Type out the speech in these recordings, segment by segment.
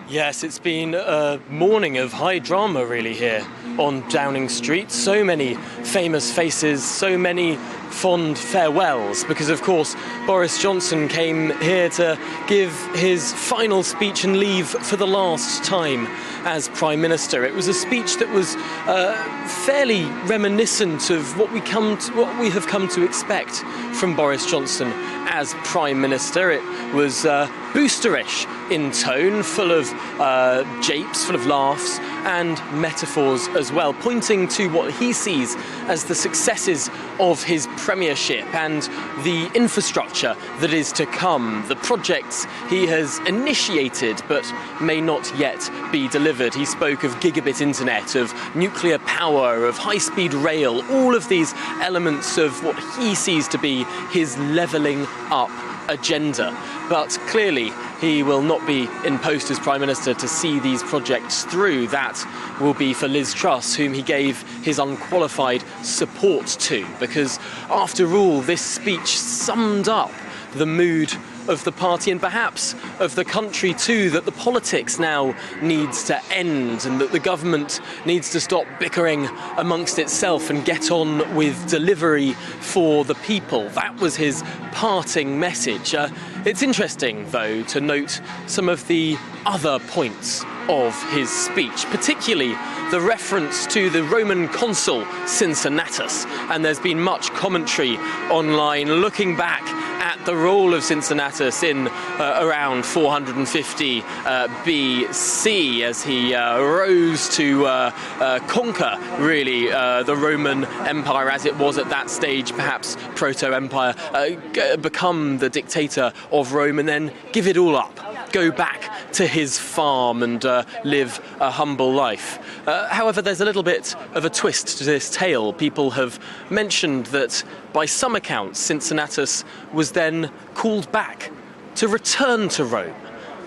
Yes, it's been a morning of high drama really here on Downing Street. So many famous faces, so many fond farewells, because of course Boris Johnson came here to give his final speech and leave for the last time as Prime Minister. It was a speech that was fairly reminiscent of what we have come to expect from Boris Johnson as Prime Minister. It was boosterish in tone, full of japes, full of laughs and metaphors as well, pointing to what he sees as the successes of his premiership and the infrastructure that is to come, the projects he has initiated but may not yet be delivered. He spoke of gigabit internet, of nuclear power, of high-speed rail, all of these elements of what he sees to be his levelling up agenda. But clearly he will not be in post as Prime Minister to see these projects through. That will be for Liz Truss, whom he gave his unqualified support to, because after all, this speech summed up the mood of the party and perhaps of the country too, that the politics now needs to end and that the government needs to stop bickering amongst itself and get on with delivery for the people. That was his parting message. It's interesting, though, to note some of the other points of his speech, particularly the reference to the Roman consul Cincinnatus. And there's been much commentary online looking back at the role of Cincinnatus in around 450 BC as he rose to conquer, really, the Roman Empire as it was at that stage, perhaps proto-empire, become the dictator of Rome and then give it all up, go back to his farm and live a humble life. However, there's a little bit of a twist to this tale. People have mentioned that by some accounts Cincinnatus was then called back to return to Rome,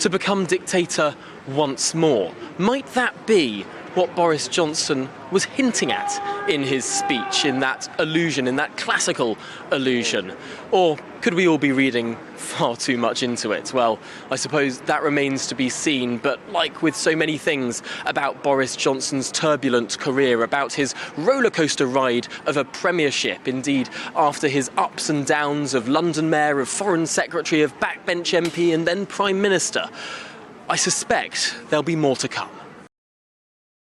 to become dictator once more. Might that be what Boris Johnson was hinting at in his speech, in that allusion, in that classical allusion? Or could we all be reading far too much into it? Well, I suppose that remains to be seen, but like with so many things about Boris Johnson's turbulent career, about his rollercoaster ride of a premiership, indeed after his ups and downs of London Mayor, of Foreign Secretary, of Backbench MP and then Prime Minister, I suspect there'll be more to come.